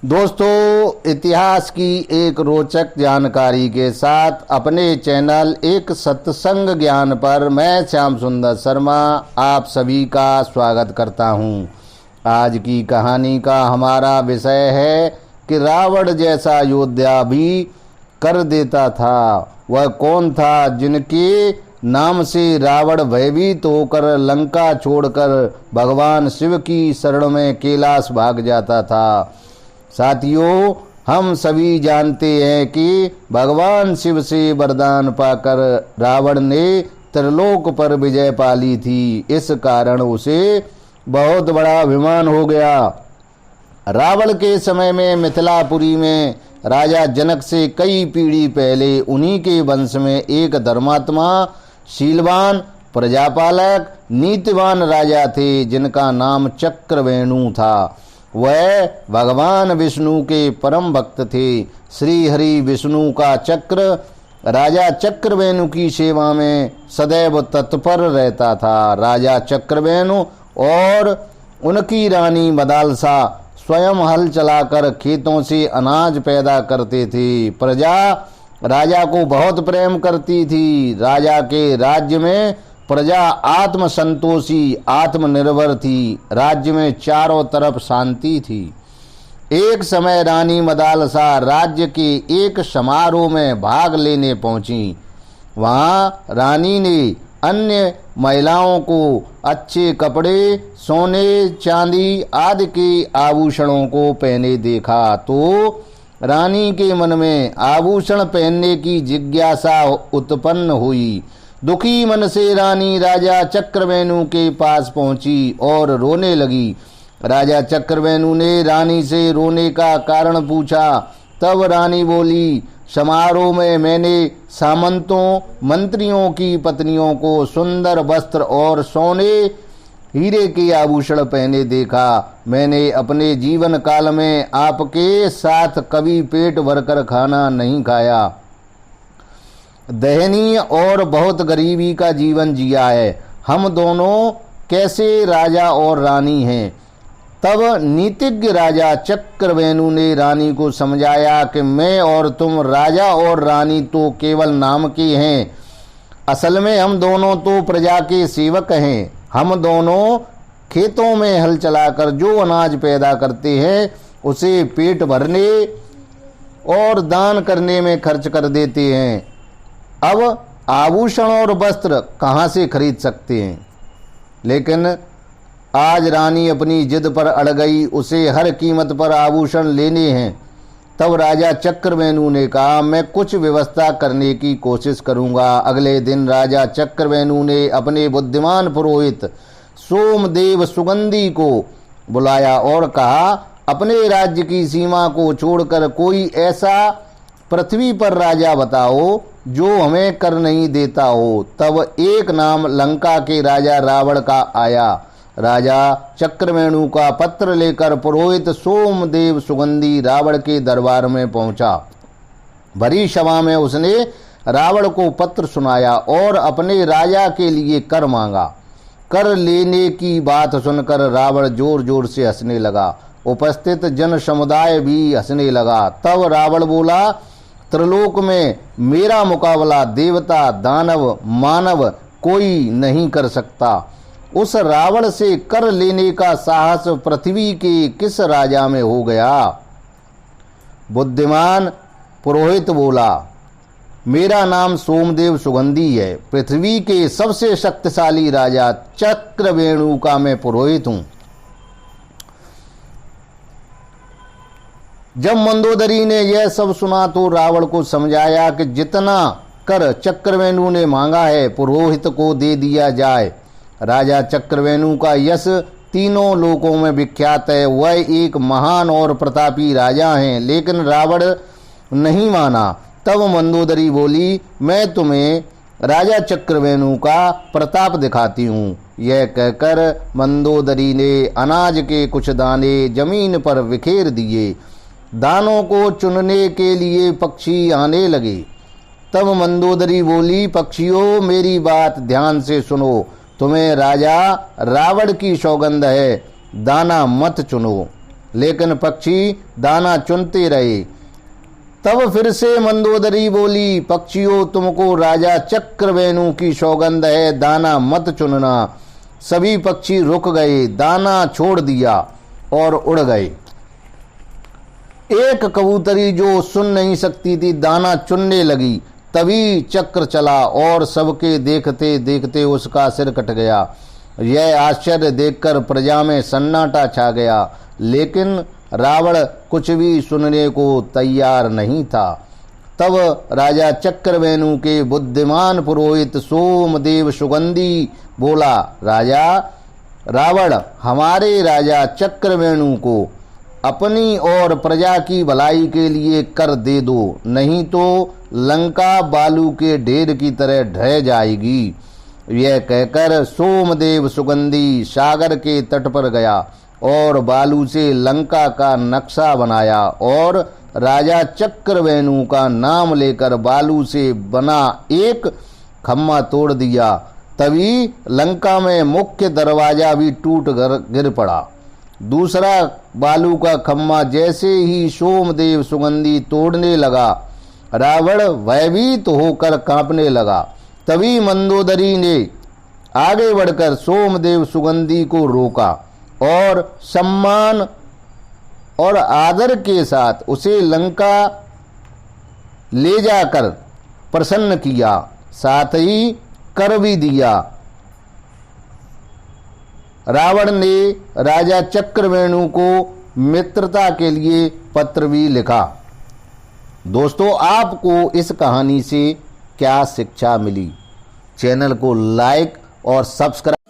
दोस्तों, इतिहास की एक रोचक जानकारी के साथ अपने चैनल एक सत्संग ज्ञान पर मैं श्याम सुंदर शर्मा आप सभी का स्वागत करता हूं। आज की कहानी का हमारा विषय है कि रावण जैसा योद्धा भी कर देता था। वह कौन था जिनके नाम से रावण भयभीत होकर लंका छोड़कर भगवान शिव की शरण में कैलाश भाग जाता था। साथियों, हम सभी जानते हैं कि भगवान शिव से वरदान पाकर रावण ने त्रिलोक पर विजय पाली थी। इस कारण उसे बहुत बड़ा अभिमान हो गया। रावण के समय में मिथिलापुरी में राजा जनक से कई पीढ़ी पहले उन्हीं के वंश में एक धर्मात्मा, शीलवान, प्रजापालक, नीतिवान राजा थे जिनका नाम चक्रवेणु था। वह भगवान विष्णु के परम भक्त थे। श्री हरि विष्णु का चक्र राजा चक्रवेणु की सेवा में सदैव तत्पर रहता था। राजा चक्रवेणु और उनकी रानी मदालसा स्वयं हल चलाकर खेतों से अनाज पैदा करते थे। प्रजा राजा को बहुत प्रेम करती थी। राजा के राज्य में प्रजा आत्मसंतोषी, आत्मनिर्भर थी। राज्य में चारों तरफ शांति थी। एक समय रानी मदालसा राज्य के एक समारोह में भाग लेने पहुंची। वहां रानी ने अन्य महिलाओं को अच्छे कपड़े, सोने, चांदी आदि के आभूषणों को पहने देखा तो रानी के मन में आभूषण पहनने की जिज्ञासा उत्पन्न हुई। दुखी मन से रानी राजा चक्रवेणु के पास पहुंची और रोने लगी। राजा चक्रवेणु ने रानी से रोने का कारण पूछा। तब रानी बोली, समारोह में मैंने सामंतों, मंत्रियों की पत्नियों को सुंदर वस्त्र और सोने, हीरे के आभूषण पहने देखा। मैंने अपने जीवन काल में आपके साथ कभी पेट भरकर खाना नहीं खाया। दयनीय और बहुत गरीबी का जीवन जिया है। हम दोनों कैसे राजा और रानी हैं। तब नीतिज्ञ राजा चक्रवेणु ने रानी को समझाया कि मैं और तुम राजा और रानी तो केवल नाम के हैं। असल में हम दोनों तो प्रजा के सेवक हैं। हम दोनों खेतों में हल चलाकर जो अनाज पैदा करते हैं उसे पेट भरने और दान करने में खर्च कर देते हैं। अब आभूषण और वस्त्र कहाँ से खरीद सकते हैं। लेकिन आज रानी अपनी जिद पर अड़ गई। उसे हर कीमत पर आभूषण लेने हैं। तब राजा चक्रवेणु ने कहा, मैं कुछ व्यवस्था करने की कोशिश करूंगा। अगले दिन राजा चक्रवेणु ने अपने बुद्धिमान पुरोहित सोमदेव सुगंधी को बुलाया और कहा, अपने राज्य की सीमा को छोड़कर कोई ऐसा पृथ्वी पर राजा बताओ जो हमें कर नहीं देता हो। तब एक नाम लंका के राजा रावण का आया। राजा चक्रवेणु का पत्र लेकर पुरोहित सोमदेव सुगंधी रावण के दरबार में पहुंचा। भरी सभा में उसने रावण को पत्र सुनाया और अपने राजा के लिए कर मांगा। कर लेने की बात सुनकर रावण जोर जोर से हंसने लगा। उपस्थित जन समुदाय भी हंसने लगा। तब रावण बोला, त्रिलोक में मेरा मुकाबला देवता, दानव, मानव कोई नहीं कर सकता। उस रावण से कर लेने का साहस पृथ्वी के किस राजा में हो गया। बुद्धिमान पुरोहित बोला, मेरा नाम सोमदेव सुगंधी है। पृथ्वी के सबसे शक्तिशाली राजा चक्रवेणु का मैं पुरोहित हूं। जब मंदोदरी ने यह सब सुना तो रावण को समझाया कि जितना कर चक्रवेणु ने मांगा है पुरोहित को दे दिया जाए। राजा चक्रवेणु का यश तीनों लोकों में विख्यात है। वह एक महान और प्रतापी राजा हैं। लेकिन रावण नहीं माना। तब मंदोदरी बोली, मैं तुम्हें राजा चक्रवेणु का प्रताप दिखाती हूँ। यह कहकर मंदोदरी ने अनाज के कुछ दाने जमीन पर बिखेर दिए। दानों को चुनने के लिए पक्षी आने लगे। तब मंदोदरी बोली, पक्षियों मेरी बात ध्यान से सुनो। तुम्हें राजा रावण की सौगंध है, दाना मत चुनो। लेकिन पक्षी दाना चुनते रहे। तब फिर से मंदोदरी बोली, पक्षियों, तुमको राजा चक्रवेणु की सौगंध है, दाना मत चुनना। सभी पक्षी रुक गए, दाना छोड़ दिया और उड़ गए। एक कबूतरी जो सुन नहीं सकती थी दाना चुनने लगी। तभी चक्र चला और सबके देखते देखते उसका सिर कट गया। यह आश्चर्य देखकर प्रजा में सन्नाटा छा गया, लेकिन रावण कुछ भी सुनने को तैयार नहीं था। तब राजा चक्रवेणु के बुद्धिमान पुरोहित सोमदेव सुगंधी बोला, राजा रावण, हमारे राजा चक्रवेणु को अपनी और प्रजा की भलाई के लिए कर दे दो, नहीं तो लंका बालू के ढेर की तरह ढह जाएगी। यह कहकर सोमदेव सुगंधी सागर के तट पर गया और बालू से लंका का नक्शा बनाया और राजा चक्रवेणु का नाम लेकर बालू से बना एक खम्मा तोड़ दिया। तभी लंका में मुख्य दरवाजा भी टूट गिर पड़ा। दूसरा बालू का खम्मा जैसे ही सोमदेव सुगंधी तोड़ने लगा, रावण भयभीत होकर कांपने लगा। तभी मंदोदरी ने आगे बढ़कर सोमदेव सुगंधी को रोका और सम्मान और आदर के साथ उसे लंका ले जाकर प्रसन्न किया, साथ ही कर भी दिया। रावण ने राजा चक्रवेणु को मित्रता के लिए पत्र भी लिखा। दोस्तों, आपको इस कहानी से क्या शिक्षा मिली? चैनल को लाइक और सब्सक्राइब